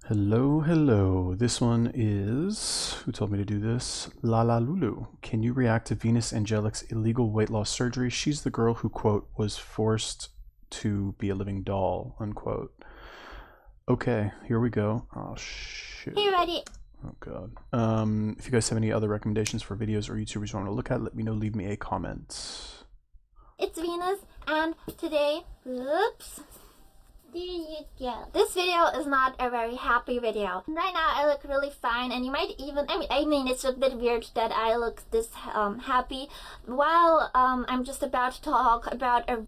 Hello, hello. This one is, who told me to do this? Lala Lulu. Can you react to Venus Angelic's illegal weight loss surgery? She's the girl who, quote, was forced to be a living doll, unquote. Okay, here we go. Oh, shit. Hey, ready? Oh, God. If you guys have any other recommendations for videos or YouTubers you want to look at, let me know. Leave me a comment. It's Venus, and today, oops, there you go. This video is not a very happy video. Right now, I look really fine, and you might even, I mean, it's a bit weird that I look this happy while I'm just about to talk about a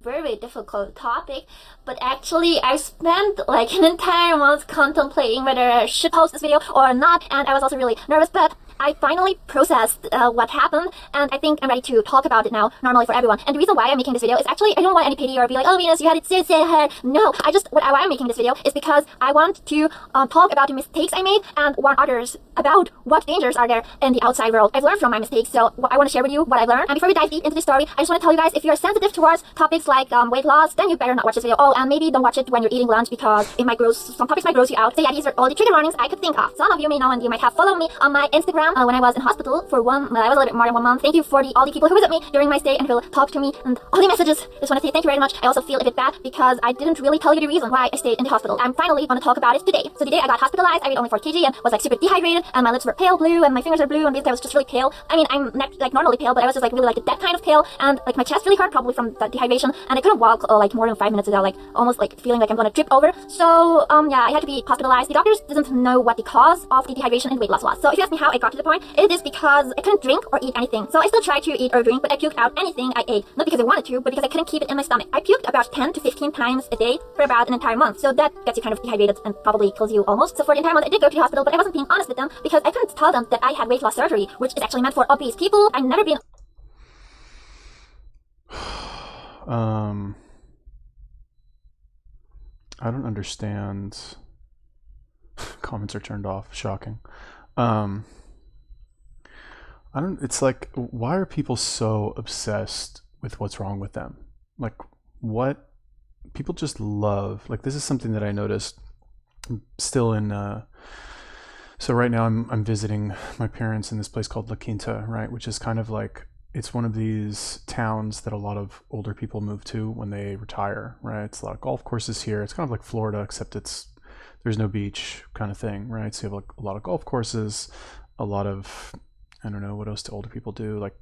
very difficult topic, but actually I spent like an entire month contemplating whether I should post this video or not, and I was also really nervous, but I finally processed what happened, and I think I'm ready to talk about it now, normally for everyone. And the reason why I'm making this video is actually, I don't want any pity or be like, oh Venus, you had it so sad. No, why I'm making this video is because I want to talk about the mistakes I made and warn others about what dangers are there in the outside world. I've learned from my mistakes, so I want to share with you what I've learned. And before we dive deep into the story, I just want to tell you guys, if you're sensitive towards topics like weight loss, then you better not watch this video. Oh, and maybe don't watch it when you're eating lunch because it might some topics might gross you out. So yeah, these are all the trigger warnings I could think of. Some of you may know, and you might have followed me on my Instagram when I was in hospital for I was a little bit more than 1 month. Thank you for all the people who visit me during my stay and who will talk to me and all the messages. Just want to say thank you very much. I also feel a bit bad because I didn't really tell you the reason why I stayed in the hospital. I'm finally going to talk about it today. So the day I got hospitalized, I weighed only 4 kg and was like super dehydrated, and my lips were pale blue and my fingers are blue, and basically I was just really pale. I mean, I'm not like normally pale, but I was just like really like that kind of pale, and like my chest really hurt, probably from the dehydration, and I couldn't walk like more than 5 minutes without like almost like feeling like I'm gonna trip over. So yeah, I had to be hospitalized. The doctors didn't know what the cause of the dehydration and weight loss was. So if you ask me how I got to the point, it is because I couldn't drink or eat anything. So I still tried to eat or drink, but I puked out anything I ate. Not because I wanted to, but because I couldn't keep it in my stomach. I puked about 10 to 15 times a day for about an entire month. So that gets you kind of dehydrated and probably kills you almost. So for the entire month, I did go to the hospital, but I wasn't being honest with them because I couldn't tell them that I had weight loss surgery, which is actually meant for obese people. I've never been I don't understand. Comments are turned off. Shocking. It's like, why are people so obsessed with what's wrong with them? Like, what people just love. Like, this is something that I noticed still in, so right now I'm visiting my parents in this place called La Quinta, right? Which is kind of like, it's one of these towns that a lot of older people move to when they retire, right? It's a lot of golf courses here. It's kind of like Florida, except there's no beach kind of thing, right? So you have like a lot of golf courses, a lot of, I don't know, what else do older people do? Like,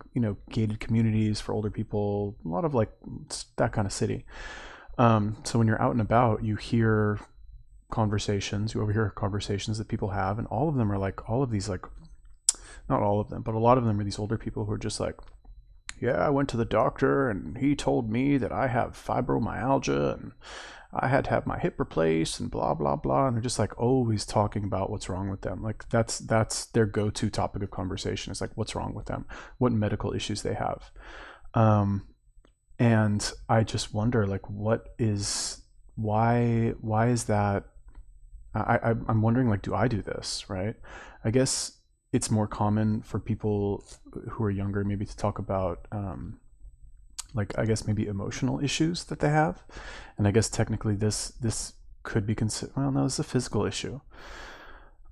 gated communities for older people, a lot of like that kind of city. So when you're out and about, you overhear conversations that people have, and all of them are like, all of these, like, not all of them, but a lot of them are these older people who are just like, yeah, I went to the doctor and he told me that I have fibromyalgia and I had to have my hip replaced and blah, blah, blah. And they're just like always talking about what's wrong with them. Like that's their go-to topic of conversation. It's like, what's wrong with them? What medical issues they have. And I just wonder, like, why is that? I'm wondering, like, do I do this, right? I guess it's more common for people who are younger maybe to talk about like, I guess maybe emotional issues that they have, and I guess technically this could be considered, well, no, it's a physical issue,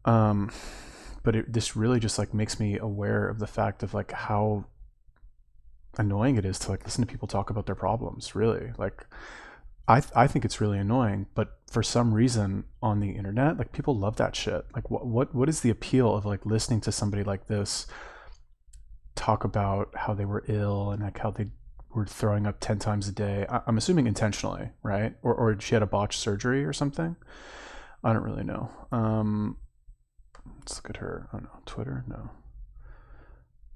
but this really just like makes me aware of the fact of like how annoying it is to like listen to people talk about their problems. Really, like, I think it's really annoying, but for some reason on the internet, like, people love that shit. Like, what is the appeal of like listening to somebody like this talk about how they were ill and like how they were throwing up 10 times a day? I'm assuming intentionally, right? Or she had a botched surgery or something. I don't really know. Let's look at her. Oh no, Twitter? No.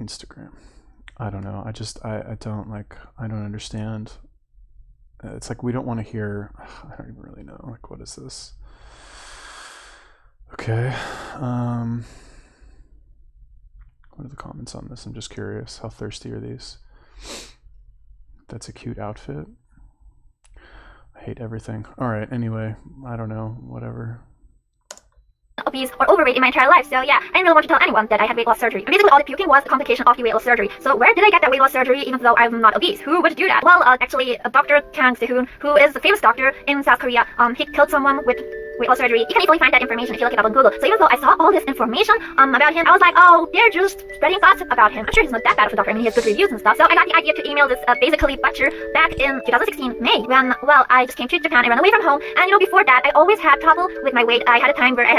Instagram. I don't know. I don't understand. It's like, we don't want to hear, I don't even really know, like, what is this? Okay. What are the comments on this? I'm just curious. How thirsty are these? That's a cute outfit. I hate everything. All right, anyway, I don't know, whatever. obese or overweight in my entire life, so yeah, I didn't really want to tell anyone that I had weight loss surgery. And basically all the puking was a complication of the weight loss surgery. So where did I get that weight loss surgery even though I'm not obese? Who would do that? Well, actually, Dr. Kang Se-hoon, who is a famous doctor in South Korea, he killed someone with weight loss surgery. You can easily find that information if you look it up on Google. So even though I saw all this information about him, I was like, oh, they're just spreading gossip about him. I'm sure he's not that bad of a doctor. I mean, he has good reviews and stuff. So I got the idea to email this basically butcher back in 2016 May when, well, I just came to Japan. I ran away from home, and you know, before that, I always had trouble with my weight. I had a time where I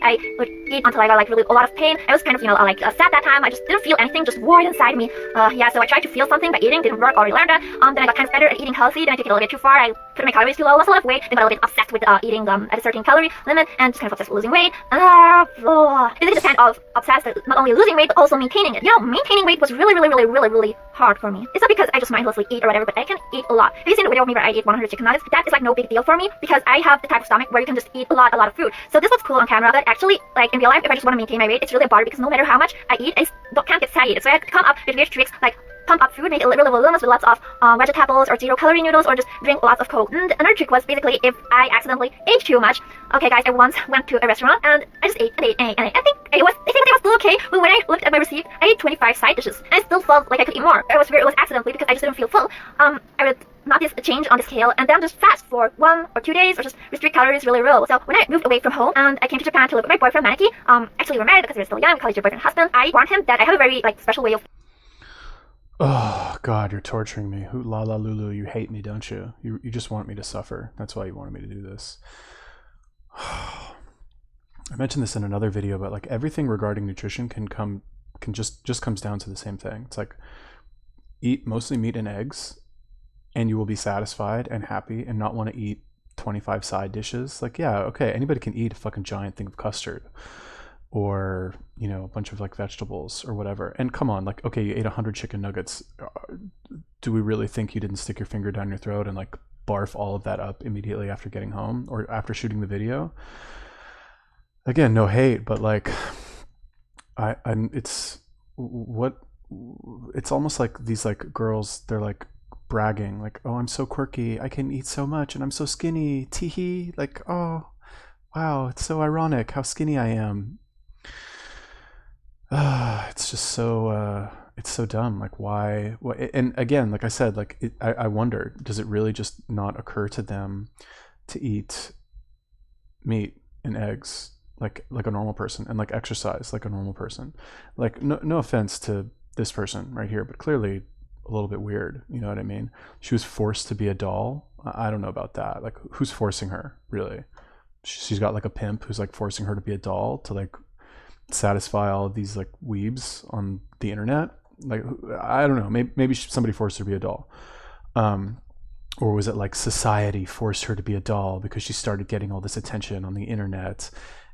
I would eat until I got really a lot of pain. I was kind of sad that time. I just didn't feel anything, just void inside me. So I tried to feel something by eating, didn't work. Already learned that. Then I got kind of better at eating healthy. Then I took it a little bit too far. I put my calories too low, lost a lot of weight. Then got a little bit obsessed with eating at a certain calorie limit, and just kind of obsessed with losing weight. Basically just kind of obsessed with not only losing weight but also maintaining it. You know, maintaining weight was really hard for me. It's not because I just mindlessly eat or whatever, but I can eat a lot. Have you seen the video of me where I eat 100 chicken nuggets? That is like no big deal for me because I have the type of stomach where you can just eat a lot of food. So this looks cool on camera, but actually, like in real life, if I just want to maintain my weight, it's really a bother because no matter how much I eat, I can't get satiated. So I have to come up with weird tricks like pump up food, make it really voluminous with lots of vegetables or zero-calorie noodles, or just drink lots of Coke. And another trick was basically if I accidentally ate too much. Okay, guys, I once went to a restaurant and I just ate and I think it was still okay. But when I looked at my receipt, I ate 25 side dishes, and I still felt like I could eat more. It was weird. It was accidentally because I just didn't feel full. I would notice a change on the scale and then just fast for 1 or 2 days or just restrict calories really low. So when I moved away from home and I came to Japan to live with my boyfriend Maneki, actually we're married because we're still young, call each other boyfriend and husband, I warned him that I have a very special way of. Oh God, you're torturing me. La la Lulu, you hate me, don't you? You just want me to suffer. That's why you wanted me to do this. I mentioned this in another video, but like everything regarding nutrition can just comes down to the same thing. It's like eat mostly meat and eggs, and you will be satisfied and happy and not want to eat 25 side dishes. Like, yeah, okay, anybody can eat a fucking giant thing of custard or, you know, a bunch of like vegetables or whatever. And come on, like, okay, you ate 100 chicken nuggets. Do we really think you didn't stick your finger down your throat and like barf all of that up immediately after getting home or after shooting the video? Again, no hate, but like, it's almost like these like girls, they're like bragging like, oh, I'm so quirky, I can eat so much and I'm so skinny, teehee, like, oh wow, it's so ironic how skinny I am. It's just so it's so dumb. Like, why? And again, like I said, like I wonder, does it really just not occur to them to eat meat and eggs like a normal person and like exercise like a normal person? Like, no offense to this person right here, but clearly a little bit weird, you know what I mean? She was forced to be a doll. I don't know about that. Like, who's forcing her, really? She's got like a pimp who's like forcing her to be a doll to like satisfy all of these like weebs on the internet. Like, I don't know, maybe somebody forced her to be a doll, or was it like society forced her to be a doll because she started getting all this attention on the internet,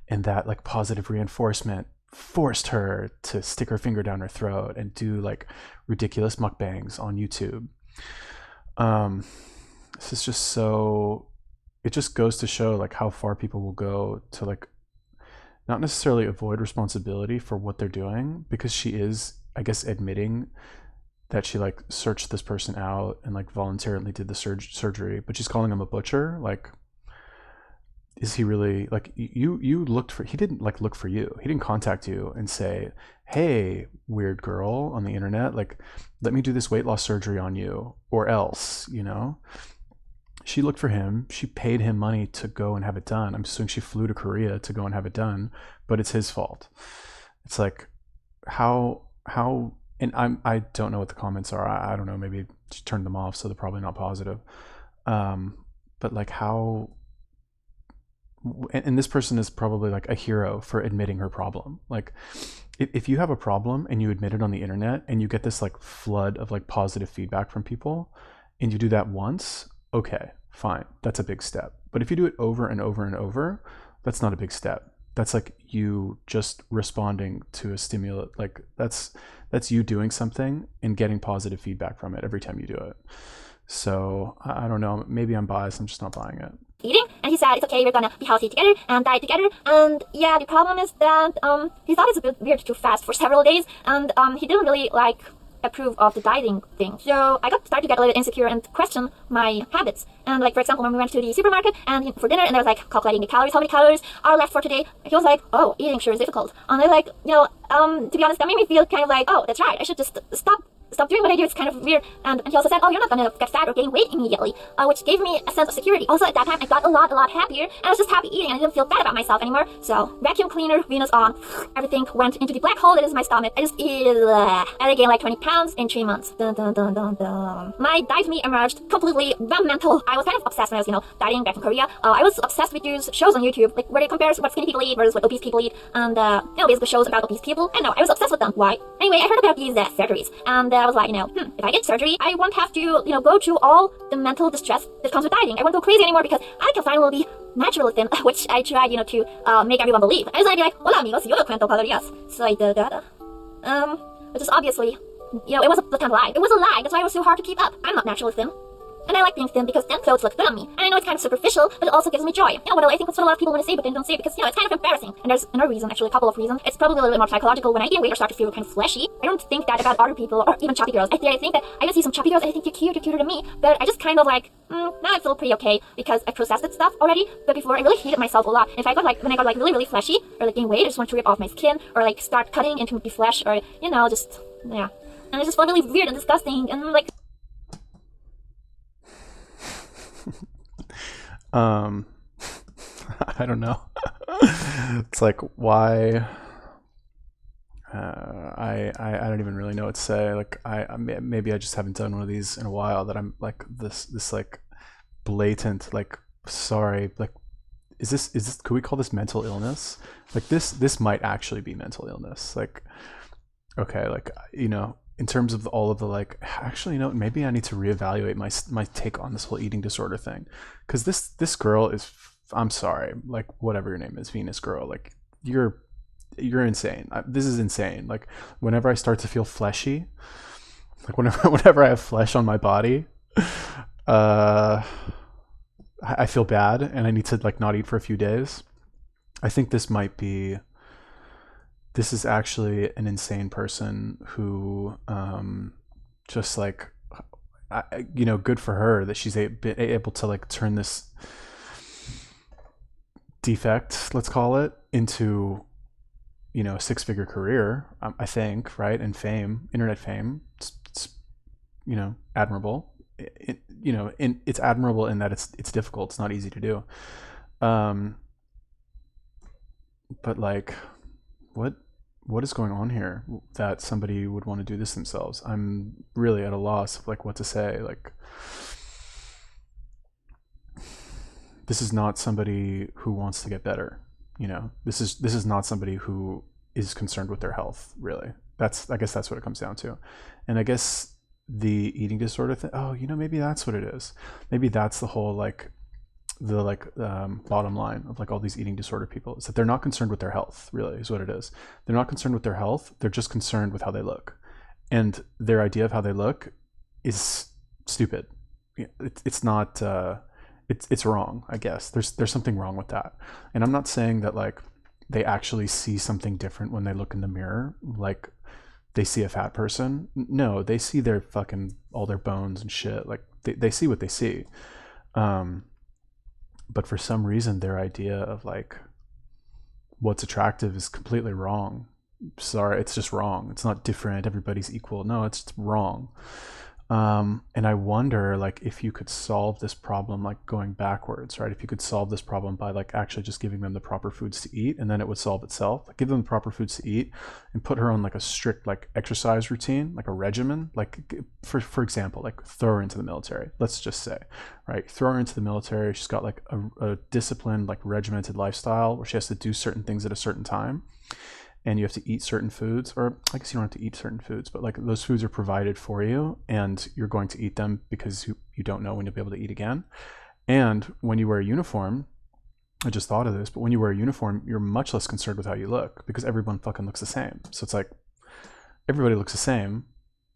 and that like positive reinforcement forced her to stick her finger down her throat and do like ridiculous mukbangs on YouTube. This is just so, it just goes to show like how far people will go to like not necessarily avoid responsibility for what they're doing, because she is, I guess, admitting that she like searched this person out and like voluntarily did the surgery, but she's calling him a butcher. Like, is he really like, you looked for, he didn't like look for you. He didn't contact you and say, hey, weird girl on the internet, like, let me do this weight loss surgery on you or else, you know? She looked for him. She paid him money to go and have it done. I'm assuming she flew to Korea to go and have it done, but it's his fault. It's like, how, and I don't know what the comments are. I don't know, maybe she turned them off, so they're probably not positive. But like, how, and this person is probably like a hero for admitting her problem. Like, if you have a problem and you admit it on the internet and you get this like flood of like positive feedback from people, and you do that once, okay, fine, that's a big step. But if you do it over and over and over, that's not a big step. That's like you just responding to a stimulus. Like, that's you doing something and getting positive feedback from it every time you do it. So I don't know, maybe I'm biased, I'm just not buying it. Eating, and he said it's okay, we're gonna be healthy together and diet together. And yeah, the problem is that he thought it's a bit weird to fast for several days, and he didn't really like approve of the dieting thing. So I started to get a little bit insecure and question my habits. And like, for example, when we went to the supermarket and for dinner, and I was like calculating the calories, how many calories are left for today, he was like, oh, eating sure is difficult. And I like, to be honest, that made me feel kind of like, oh, that's right, I should just stop stop doing what I do, it's kind of weird. And he also said, oh, you're not gonna get fat or gain weight immediately, which gave me a sense of security. Also at that time, I got a lot happier, and I was just happy eating, and I didn't feel bad about myself anymore. So vacuum cleaner, Venus on, everything went into the black hole that is my stomach. I just and I gained like 20 pounds in 3 months. Dun, dun, dun, dun, dun. My diet me emerged completely mental. I was kind of obsessed when I was, dieting back in Korea. I was obsessed with these shows on YouTube, like where they compare what skinny people eat versus what obese people eat, and basically shows about obese people. I know, I was obsessed with them. Why? Anyway, I heard about these surgeries, and I was like, if I get surgery, I won't have to, go through all the mental distress that comes with dieting. I won't go crazy anymore because I can finally be naturally thin, which I tried, to make everyone believe. I was like, hola amigos, yo no cuento calorías. Soy delgada. Which is obviously, it was a blatant lie. It was a lie. That's why it was so hard to keep up. I'm not naturally thin. And I like being thin because thin clothes look good on me. And I know it's kind of superficial, but it also gives me joy. I think that's what a lot of people want to say, but they don't say because, it's kind of embarrassing. And there's another reason, actually, a couple of reasons. It's probably a little bit more psychological. When I gain weight or start to feel kind of fleshy, I don't think that about other people or even chubby girls. I think that I just see some chubby girls and I think you're cuter than me. But I just kind of now I feel pretty okay because I processed that stuff already. But before, I really hated myself a lot. If I got when I got really fleshy or gain weight, I just want to rip off my skin or start cutting into the flesh or, just, yeah. And it just felt really weird and disgusting and I don't know. It's like, why? I don't even really know what to say. Like, maybe I just haven't done one of these in a while that I'm like this like blatant, like, sorry, like, is this, could we call this mental illness? Like, this might actually be mental illness. Like, okay, like, in terms of all of the, like, actually, maybe I need to reevaluate my take on this whole eating disorder thing, because this girl is, I'm sorry, like, whatever your name is, Venus girl, like, you're insane. This is insane. Like, whenever I start to feel fleshy, like whenever I have flesh on my body, I feel bad and I need to like not eat for a few days. I think this is actually an insane person who just like, good for her that she's able to like turn this defect, let's call it, into a 6-figure career, I think, right? And fame, internet fame. It's admirable. It's admirable in that it's difficult. It's not easy to do. But like, what is going on here that somebody would want to do this themselves? I'm really at a loss of like what to say. Like, this is not somebody who wants to get better. This is not somebody who is concerned with their health, really. I guess that's what it comes down to. And I guess the eating disorder thing, maybe that's what it is. Maybe that's the whole bottom line of like all these eating disorder people, is that they're not concerned with their health, really, is what it is. They're not concerned with their health. They're just concerned with how they look. And their idea of how they look is stupid. It's not, it's wrong, I guess. There's something wrong with that. And I'm not saying that like they actually see something different when they look in the mirror, like they see a fat person. No, they see their fucking, all their bones and shit. Like they see what they see. But for some reason, their idea of like what's attractive is completely wrong. Sorry, it's just wrong. It's not different. Everybody's equal. No, it's wrong. And I wonder, like, if you could solve this problem, like going backwards, right? If you could solve this problem by like actually just giving them the proper foods to eat, and then it would solve itself. Like, give them the proper foods to eat and put her on like a strict like exercise routine, like a regimen. Like, for example, like throw her into the military. Let's just say, right? Throw her into the military. She's got like a disciplined, like regimented lifestyle where she has to do certain things at a certain time. And you have to eat certain foods, or I guess you don't have to eat certain foods, but like those foods are provided for you and you're going to eat them because you don't know when you'll be able to eat again. And when you wear a uniform, I just thought of this, but when you wear a uniform, you're much less concerned with how you look because everyone fucking looks the same. So it's like everybody looks the same.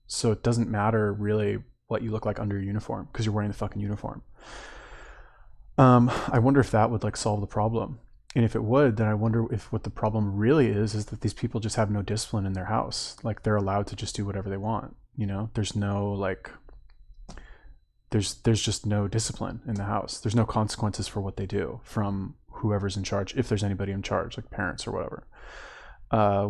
So it doesn't matter really what you look like under your uniform because you're wearing the fucking uniform. I wonder if that would like solve the problem. And if it would, then I wonder if what the problem really is that these people just have no discipline in their house. Like, they're allowed to just do whatever they want. There's no like, there's just no discipline in the house. There's no consequences for what they do from whoever's in charge, if there's anybody in charge, like parents or whatever.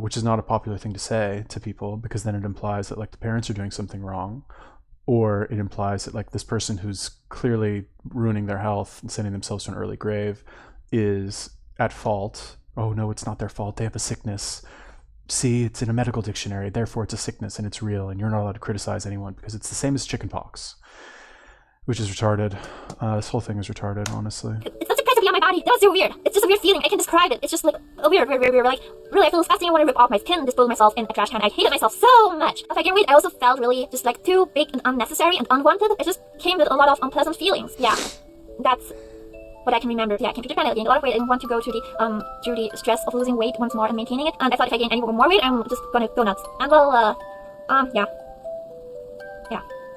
which is not a popular thing to say to people, because then it implies that like the parents are doing something wrong, or it implies that like this person who's clearly ruining their health and sending themselves to an early grave is at fault. Oh no, it's not their fault. They have a sickness. See, it's in a medical dictionary, therefore it's a sickness and it's real, and you're not allowed to criticize anyone because it's the same as chickenpox, which is retarded. This whole thing is retarded, honestly. It's such a pressure on my body. That was so weird. It's just a weird feeling. I can describe it. It's just like a weird. Like, really, I feel disgusting. I want to rip off my skin and dispose myself in a trash can. I hated myself so much. If I can read, I also felt really just like too big and unnecessary and unwanted. It just came with a lot of unpleasant feelings. Yeah, that's what I can remember. Yeah, I came to Japan. I gained a lot of weight. I didn't want to go to the stress of losing weight once more and maintaining it. And I thought if I gain any more weight, I'm just gonna go nuts. And well, yeah.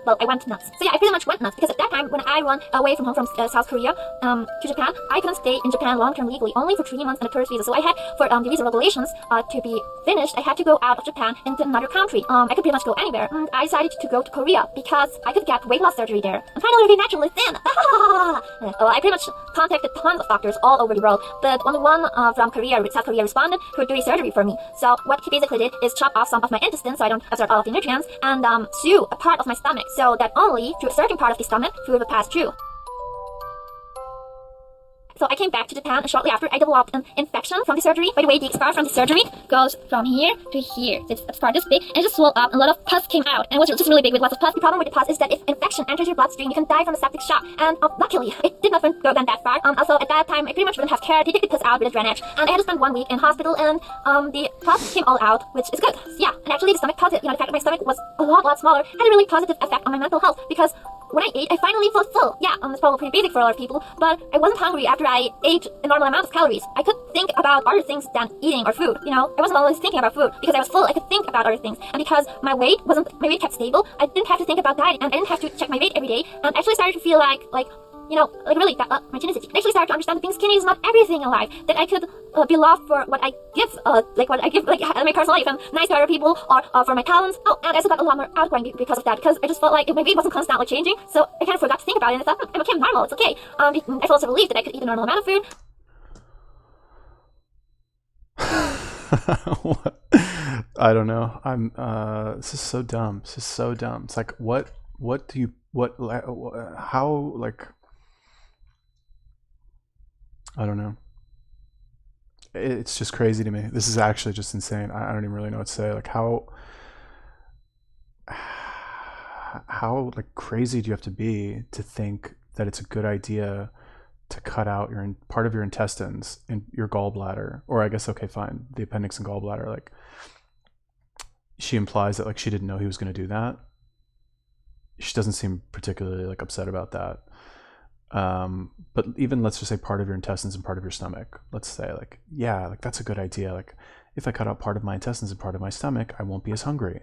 Well, I went nuts. So yeah, I pretty much went nuts because at that time, when I ran away from home from South Korea to Japan, I couldn't stay in Japan long-term legally, only for 3 months and a tourist visa. So I had, for the visa regulations to be finished, I had to go out of Japan into another country. I could pretty much go anywhere. I decided to go to Korea because I could get weight loss surgery there. And finally be naturally thin. I pretty much contacted tons of doctors all over the world, but only one from Korea, South Korea, responded who would do the surgery for me. So what he basically did is chop off some of my intestines so I don't absorb all of the nutrients, and sew a part of my stomach so that only through a certain part of the stomach food would pass through. So I came back to Japan, and shortly after I developed an infection from the surgery. By the way, the scar from the surgery goes from here to here. It's a scar this big, and it just swelled up, and a lot of pus came out, and it was just really big with lots of pus. The problem with the pus is that if infection enters your bloodstream, you can die from a septic shock, and luckily, it did not go down that far. Also, at that time, I pretty much didn't have care. They took the pus out with a drainage, and I had to spend 1 week in hospital, and the pus came all out, which is good. So, yeah, and actually the stomach pus, the fact that my stomach was a lot smaller, had a really positive effect on my mental health, because when I ate, I finally felt full. Yeah, it's probably pretty basic for a lot of people, but I wasn't hungry after I ate a normal amount of calories. I could think about other things than eating or food, I wasn't always thinking about food because I was full. I could think about other things, and because my weight kept stable, I didn't have to think about dieting, and I didn't have to check my weight every day, and I actually started to feel like really, my chin is itchy. I actually started to understand that being skinny is not everything in life, that I could be loved for what I give, what I give, in my personal life, and nice to other people, or for my talents. Oh, and I also got a lot more outgoing because of that, because I just felt like my weight wasn't constantly changing, so I kind of forgot to think about it, and I thought, I became normal, it's okay. I felt also relieved that I could eat a normal amount of food. I don't know. This is so dumb. It's like, how, like, I don't know. It's just crazy to me. This is actually just insane. I don't even really know what to say. Like, how like crazy do you have to be to think that it's a good idea to cut out part of your intestines and your gallbladder, or I guess, okay, fine, the appendix and gallbladder. Like, she implies that like she didn't know he was going to do that. She doesn't seem particularly like upset about that. But even, let's just say, part of your intestines and part of your stomach, let's say, like, yeah, like that's a good idea. Like, if I cut out part of my intestines and part of my stomach, I won't be as hungry.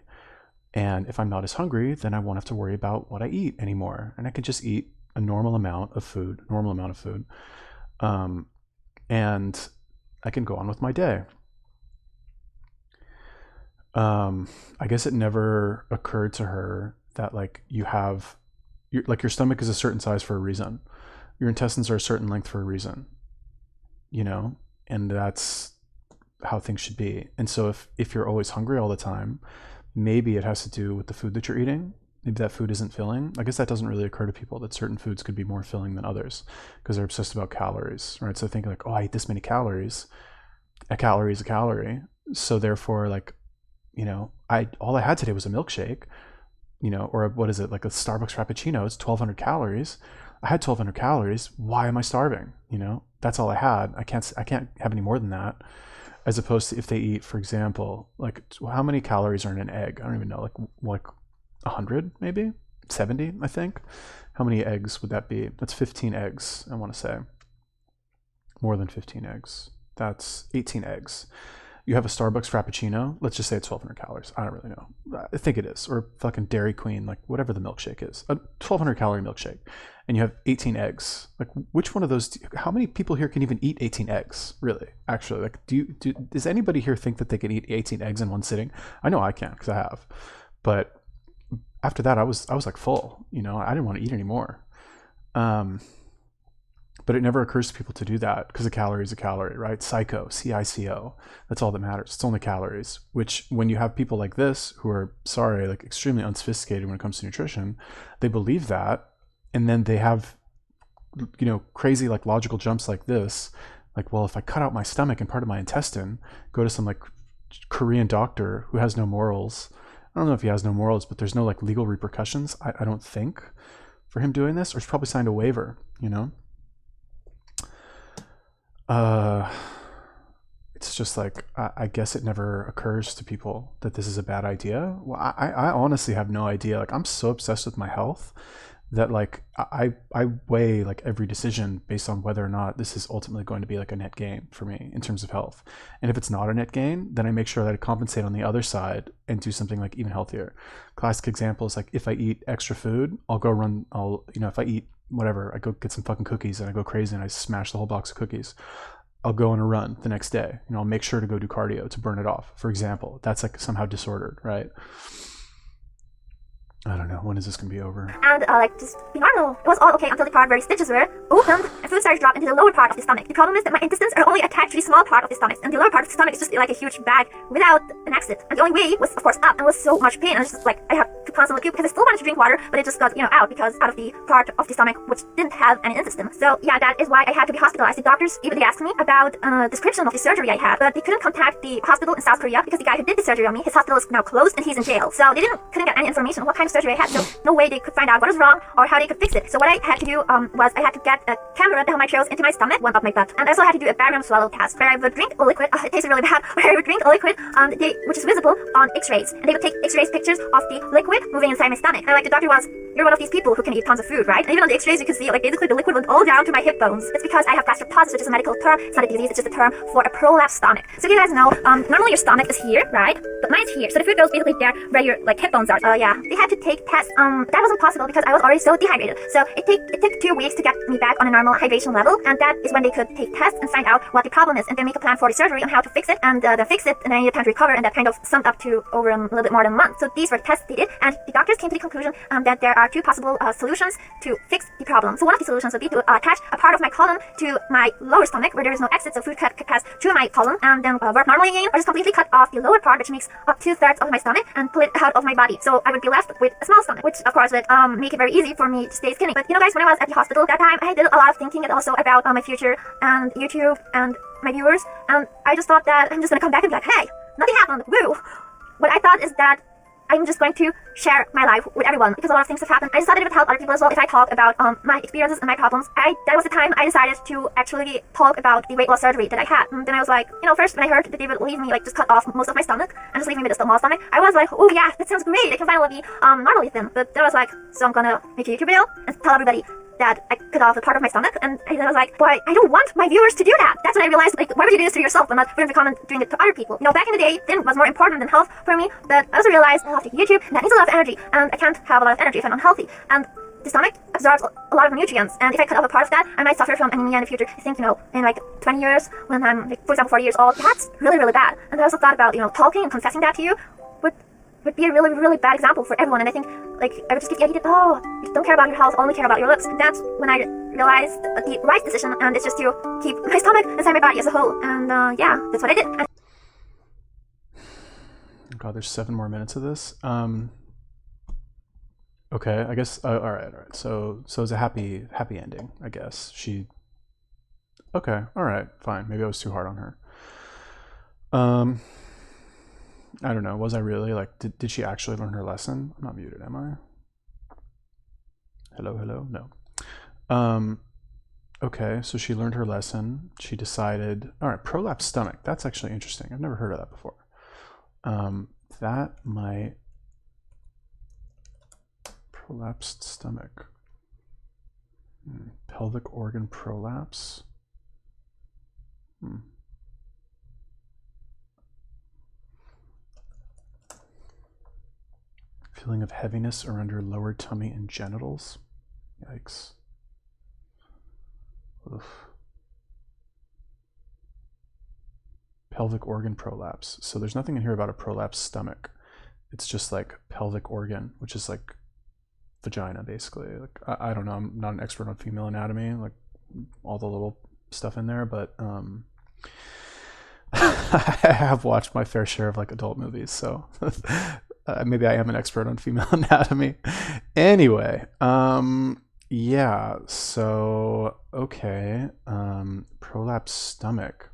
And if I'm not as hungry, then I won't have to worry about what I eat anymore. And I can just eat a normal amount of food. And I can go on with my day. I guess it never occurred to her that like your stomach is a certain size for a reason. Your intestines are a certain length for a reason, and that's how things should be. And so if you're always hungry all the time, maybe it has to do with the food that you're eating. Maybe that food isn't filling. I guess that doesn't really occur to people, that certain foods could be more filling than others because they're obsessed about calories, right? So think like, oh, I eat this many calories. A calorie is a calorie. So therefore, like, all I had today was a milkshake, or what is it, like a Starbucks Frappuccino, it's 1,200 calories. I had 1,200 calories. Why am I starving? That's all I had. I can't have any more than that. As opposed to if they eat, for example, like, how many calories are in an egg? I don't even know, like 100, maybe 70, I think. How many eggs would that be? That's 15 eggs, I want to say. More than 15 eggs. That's 18 eggs. You have a Starbucks Frappuccino, let's just say it's 1,200 calories. I don't really know. I think it is. Or fucking Dairy Queen, like whatever the milkshake is. A 1,200 calorie milkshake. And you have 18 eggs. Like, which one of those, how many people here can even eat 18 eggs, really? Actually, like, does anybody here think that they can eat 18 eggs in one sitting? I know I can, because I have. But after that, I was like full, I didn't want to eat anymore. But it never occurs to people to do that because a calorie is a calorie, right? Psycho, CICO. That's all that matters. It's only calories, which when you have people like this who are, sorry, like extremely unsophisticated when it comes to nutrition, they believe that. And then they have, you know, crazy like logical jumps like this. Like, well, if I cut out my stomach and part of my intestine, go to some like Korean doctor who has no morals. I don't know if he has no morals, but there's no like legal repercussions, I don't think, for him doing this, or he's probably signed a waiver, you know? It's just like, I guess it never occurs to people that this is a bad idea. Well, I honestly have no idea. Like, I'm so obsessed with my health that like I weigh like every decision based on whether or not this is ultimately going to be like a net gain for me in terms of health. And if it's not a net gain, then I make sure that I compensate on the other side and do something like even healthier. Classic example is like, if I eat extra food, if I eat whatever, I go get some fucking cookies and I go crazy and I smash the whole box of cookies, I'll go on a run the next day. You know, I'll make sure to go do cardio to burn it off, for example. That's like somehow disordered, right? I don't know. When is this going to be over? And like just be normal. It was all okay until the part where the stitches were opened and food started to drop into the lower part of the stomach. The problem is that my intestines are only attached to the small part of the stomach, and the lower part of the stomach is just like a huge bag without an exit. And the only way was, of course, up, and was so much pain. And it was just like I had to constantly puke because I still wanted to drink water, but it just got out because out of the part of the stomach which didn't have any intestine. So yeah, that is why I had to be hospitalized. The doctors even asked me about description of the surgery I had, but they couldn't contact the hospital in South Korea because the guy who did the surgery on me, his hospital is now closed and he's in jail. So they couldn't get any information on what kind of surgery I had. So no way they could find out what was wrong or how they could fix it. So what I had to do was I had to get a camera down my throat into my stomach, one up my butt, and I also had to do a barium swallow test where I would drink a liquid. It tasted really bad. Where I would drink a liquid, which is visible on X-rays, and they would take X-rays pictures of the liquid moving inside my stomach. And like the doctor was, you're one of these people who can eat tons of food, right? And even on the X-rays you can see like basically the liquid went all down to my hip bones. It's because I have gastric, which is a medical term. It's not a disease. It's just a term for a prolapsed stomach. So you guys know, normally your stomach is here, right? But mine's here. So the food goes basically there where your like hip bones are. Yeah, they had to take tests. That wasn't possible because I was already so dehydrated. So it took 2 weeks to get me back on a normal hydration level, and that is when they could take tests and find out what the problem is, and then make a plan for the surgery on how to fix it, and then fix it, and then you have time to recover, and that kind of summed up to over a little bit more than a month. So these were the tests they did, and the doctors came to the conclusion that there are 2 possible solutions to fix the problem. So one of the solutions would be to attach a part of my colon to my lower stomach where there is no exit, so food could pass through my colon and then work normally again, or just completely cut off the lower part, which makes up 2/3 of my stomach, and pull it out of my body. So I would be left with a small stomach, which of course would make it very easy for me to stay skinny. But you know guys, when I was at the hospital that time, I did a lot of thinking and also about my future and YouTube and my viewers, and I just thought that I'm just gonna come back and be like, hey, nothing happened, woo. What I thought is that I'm just going to share my life with everyone because a lot of things have happened. I just thought it would help other people as well if I talk about my experiences and my problems. That was the time I decided to actually talk about the weight loss surgery that I had. And then I was like, you know, first when I heard that they would leave me, like just cut off most of my stomach and just leave me with a small stomach, I was like, oh yeah, that sounds great. I can finally be normally thin. But then I was like, so I'm gonna make a YouTube video and tell everybody that I cut off a part of my stomach, and then I was like, boy, I don't want my viewers to do that. That's when I realized, like, why would you do this to yourself and not for them to come and doing it to other people? You know, back in the day, thin was more important than health for me, but I also realized I have to YouTube, and that needs a lot of energy, and I can't have a lot of energy if I'm unhealthy. And the stomach absorbs a lot of nutrients, and if I cut off a part of that, I might suffer from anemia in the future. I think, you know, in like 20 years, when I'm, like, for example, 40 years old, that's really, really bad. And I also thought about, you know, talking and confessing that to you would be a really, really bad example for everyone. And I think, like, I would just get the idea that, oh, you don't care about your health, only care about your looks. That's when I realized the right decision, and it's just to keep my stomach inside my body as a whole. And yeah, that's what I did. God, there's 7 more minutes of this. Okay, I guess. All right. So it's a happy ending, I guess. Okay, all right, fine. Maybe I was too hard on her. I don't know. Was I really? Like, did she actually learn her lesson? I'm not muted, am I? Hello? No. Okay, so she learned her lesson. She decided, all right, prolapsed stomach. That's actually interesting. I've never heard of that before. That might... Prolapsed stomach. Pelvic organ prolapse. Feeling of heaviness around your lower tummy and genitals. Yikes. Oof. Pelvic organ prolapse. So there's nothing in here about a prolapsed stomach. It's just like pelvic organ, which is like vagina, basically. Like I don't know. I'm not an expert on female anatomy. Like all the little stuff in there, but I have watched my fair share of like adult movies, so maybe I am an expert on female anatomy. Anyway, yeah, so okay, prolapsed stomach.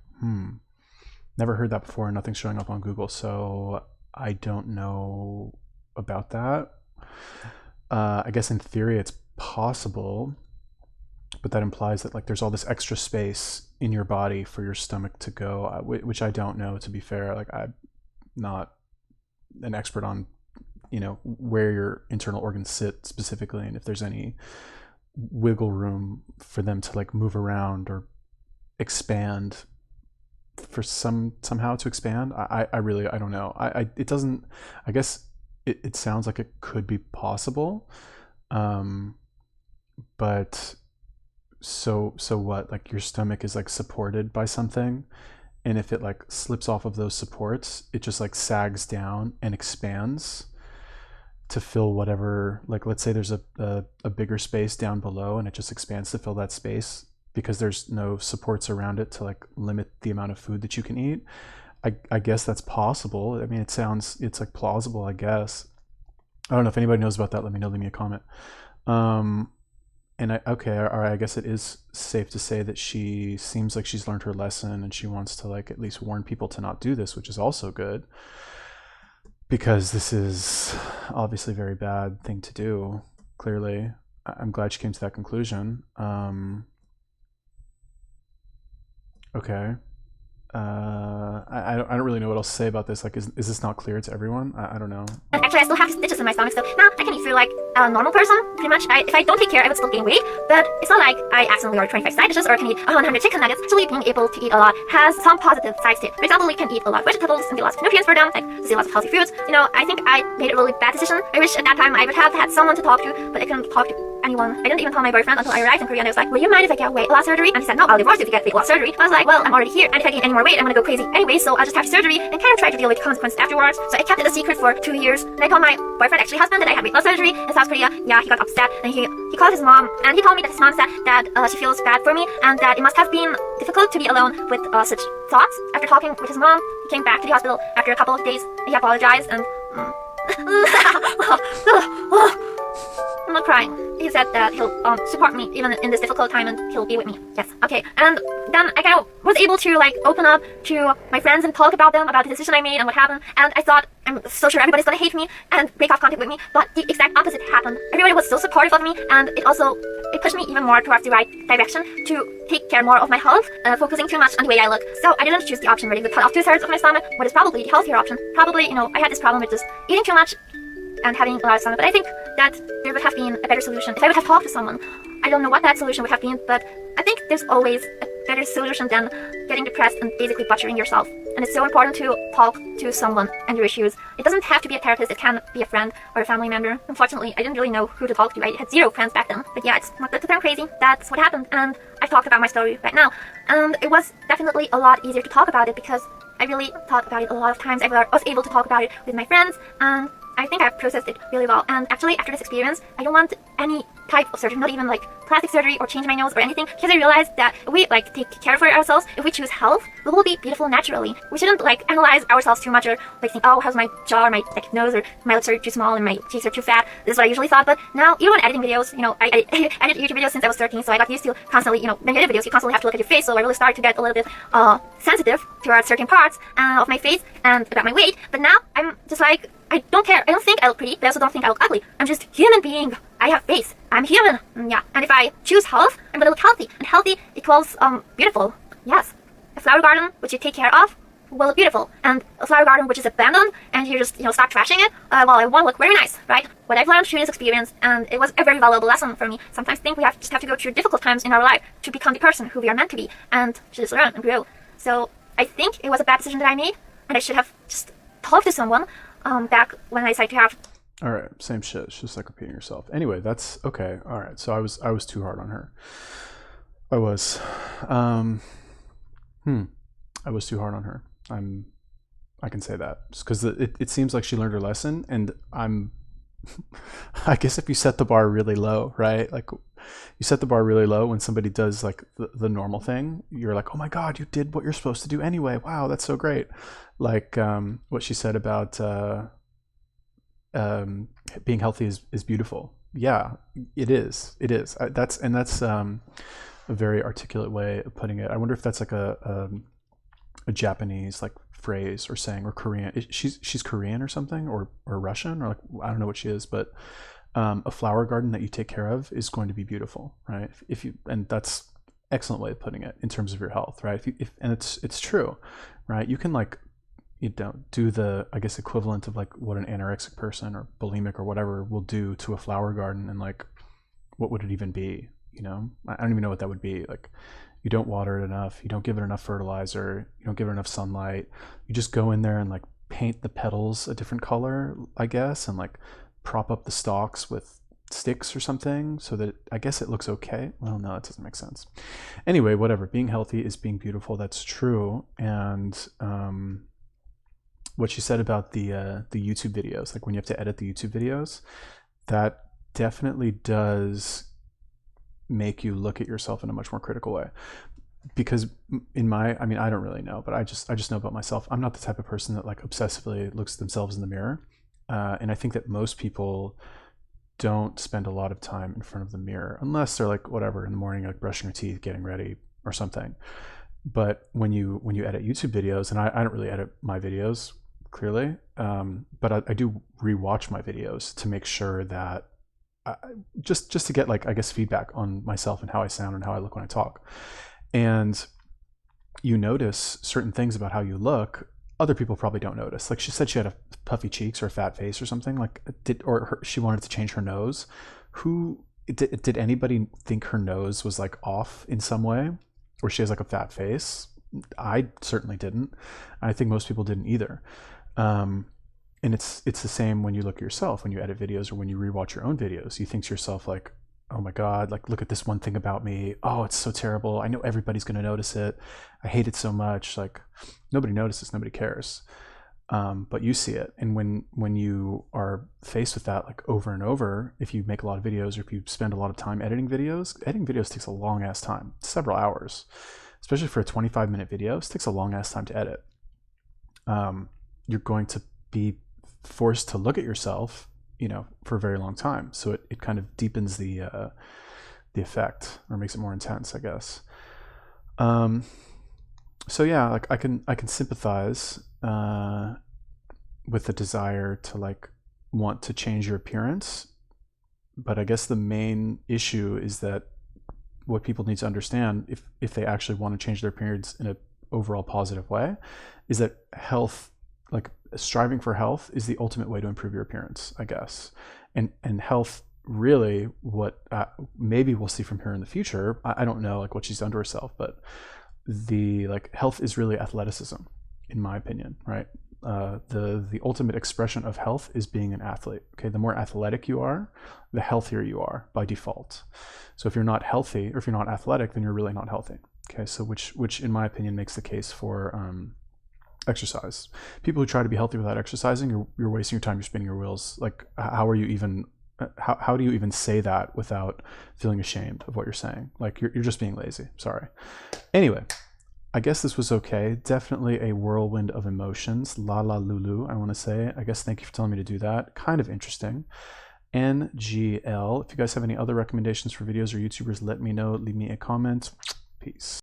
Never heard that before. Nothing's showing up on Google, so I don't know about that. I guess in theory it's possible, but that implies that like there's all this extra space in your body for your stomach to go, which I don't know, to be fair. Like I'm not an expert on, you know, where your internal organs sit specifically and if there's any wiggle room for them to like move around or expand for somehow to expand. I really, I don't know. It doesn't, I guess it sounds like it could be possible. But so what, like your stomach is like supported by something, and if it like slips off of those supports, it just like sags down and expands to fill whatever, like let's say there's a bigger space down below and it just expands to fill that space because there's no supports around it to like limit the amount of food that you can eat. I guess that's possible. I mean, it's like plausible, I guess. I don't know if anybody knows about that. Let me know, leave me a comment. And okay, all right, I guess it is safe to say that she seems like she's learned her lesson and she wants to like at least warn people to not do this, which is also good because this is obviously a very bad thing to do. Clearly, I'm glad she came to that conclusion. Okay. I don't really know what else to say about this. Like, is this not clear to everyone? I don't know. Actually, I still have stitches in my stomach, so now I can eat food like a normal person, pretty much. If I don't take care, I would still gain weight, but it's not like I accidentally order 25 side dishes or can eat 100 chicken nuggets. Actually, being able to eat a lot has some positive sides to it. For example, we can eat a lot of vegetables and get lots of nutrients for them, like see lots of healthy foods. You know, I think I made a really bad decision. I wish at that time I would have had someone to talk to, but I couldn't talk to anyone. I didn't even tell my boyfriend until I arrived in Korea, and I was like, will you mind if I get weight loss surgery? And he said, no, I'll divorce you if you get weight loss surgery. I was like, well, I'm already here, and if I gain any more weight, I'm gonna go crazy anyway, so I'll just have surgery and kind of try to deal with the consequences afterwards. So I kept it a secret for 2 years, and I told my boyfriend, actually husband, that I had weight loss surgery in South Korea. Yeah, he got upset, and he called his mom, and he told me that his mom said that she feels bad for me, and that it must have been difficult to be alone with such thoughts. After talking with his mom, he came back to the hospital after a couple of days, and he apologized, and I'm not crying. He said that he'll support me even in this difficult time and he'll be with me. Yes, okay. And then I kind of was able to like open up to my friends and talk about them, about the decision I made and what happened. And I thought, I'm so sure everybody's gonna hate me and break off contact with me, but the exact opposite happened. Everybody was so supportive of me, and it pushed me even more towards the right direction to take care more of my health, focusing too much on the way I look. So I didn't choose the option where they would cut off 2/3 of my stomach, what is probably the healthier option. Probably, you know, I had this problem with just eating too much and having a lot of stomach, but I think that there would have been a better solution if I would have talked to someone. I don't know what that solution would have been, but I think there's always a better solution than getting depressed and basically butchering yourself. And it's so important to talk to someone and your issues. It doesn't have to be a therapist, it can be a friend or a family member. Unfortunately, I didn't really know who to talk to. I had 0 friends back then. But yeah, it's not that I'm crazy. That's what happened, and I've talked about my story right now. And it was definitely a lot easier to talk about it because I really thought about it a lot of times. I was able to talk about it with my friends, and I think I've processed it really well. And actually, after this experience, I don't want any type of surgery, not even like plastic surgery or change my nose or anything, because I realized that if we like take care for ourselves, if we choose health, we will be beautiful naturally. We shouldn't like analyze ourselves too much or like think, oh, how's my jaw or my like nose or my lips are too small and my cheeks are too fat. This is what I usually thought. But now, even when editing videos, you know, I edited YouTube videos since I was 13, so I got used to constantly, you know, when you edit videos, you constantly have to look at your face. So I really started to get a little bit sensitive towards certain parts of my face and about my weight. But now I'm just like, I don't care. I don't think I look pretty, but I also don't think I look ugly. I'm just human being. I have face. I'm human. Yeah. And if I choose health, I'm gonna look healthy. And healthy equals beautiful. Yes. A flower garden which you take care of will look beautiful. And a flower garden which is abandoned and you just, you know, start trashing it, well, it won't look very nice, right? What I've learned through this experience, and it was a very valuable lesson for me. Sometimes I think we just have to go through difficult times in our life to become the person who we are meant to be and to just learn and grow. So I think it was a bad decision that I made, and I should have just talked to someone back when I decided to have. All right, same shit. It's just like repeating yourself. Anyway, that's okay. All right, so I was too hard on her. I was, I was too hard on her. I can say that because it seems like she learned her lesson, and I'm I guess if you set the bar really low, right? Like you set the bar really low when somebody does like the normal thing, you're like, oh my God, you did what you're supposed to do anyway. Wow, that's so great. Like what she said about being healthy is beautiful. Yeah, it is. It is. That's a very articulate way of putting it. I wonder if that's like a Japanese like phrase or saying, or Korean. She's Korean or something, or Russian, or like I don't know what she is, but a flower garden that you take care of is going to be beautiful, right? If you, and that's excellent way of putting it in terms of your health, right? And it's true, right? You can like you don't do the I guess equivalent of like what an anorexic person or bulimic or whatever will do to a flower garden, and like what would it even be? You know, I don't even know what that would be. Like you don't water it enough, you don't give it enough fertilizer, you don't give it enough sunlight. You just go in there and like paint the petals a different color, I guess, and like prop up the stalks with sticks or something so that I guess it looks okay. Well, no, that doesn't make sense. Anyway, whatever. Being healthy is being beautiful. That's true. And what she said about the YouTube videos, like when you have to edit the YouTube videos, that definitely does make you look at yourself in a much more critical way. Because in my, I mean, I don't really know, but I just know about myself. I'm not the type of person that like obsessively looks at themselves in the mirror, and I think that most people don't spend a lot of time in front of the mirror unless they're like whatever in the morning, like brushing your teeth, getting ready, or something. But when you edit YouTube videos, and I don't really edit my videos clearly, but I do rewatch my videos to make sure that just to get like I guess feedback on myself and how I sound and how I look when I talk. And you notice certain things about how you look other people probably don't notice. Like she said she had a puffy cheeks or a fat face or something, like she wanted to change her nose. Who did anybody think her nose was like off in some way, or she has like a fat face? I certainly didn't. I think most people didn't either. And it's the same when you look at yourself, when you edit videos or when you rewatch your own videos. You think to yourself like, oh my God, like look at this one thing about me. Oh, it's so terrible. I know everybody's going to notice it. I hate it so much. Like nobody notices, nobody cares. But you see it. And when you are faced with that like over and over, if you make a lot of videos or if you spend a lot of time editing videos takes a long ass time, several hours, especially for a 25-minute video. It takes a long ass time to edit. You're going to be forced to look at yourself, for a very long time. So it kind of deepens the effect or makes it more intense, I guess. So yeah, like I can sympathize with the desire to like want to change your appearance, but I guess the main issue is that what people need to understand if they actually want to change their appearance in an overall positive way is that health, like striving for health, is the ultimate way to improve your appearance, I guess. And health really, what maybe we'll see from here in the future, I don't know like what she's done to herself, but the like health is really athleticism, in my opinion, right? The ultimate expression of health is being an athlete. Okay, the more athletic you are, the healthier you are by default. So if you're not healthy or if you're not athletic, then you're really not healthy. Okay, so which in my opinion makes the case for exercise. People who try to be healthy without exercising, you're wasting your time. You're spinning your wheels. Like how are you even? How do you even say that without feeling ashamed of what you're saying? Like you're just being lazy. Sorry. Anyway, I guess this was okay. Definitely a whirlwind of emotions. La la Lulu, I want to say. I guess thank you for telling me to do that. Kind of interesting. NGL. If you guys have any other recommendations for videos or YouTubers, let me know. Leave me a comment. Peace.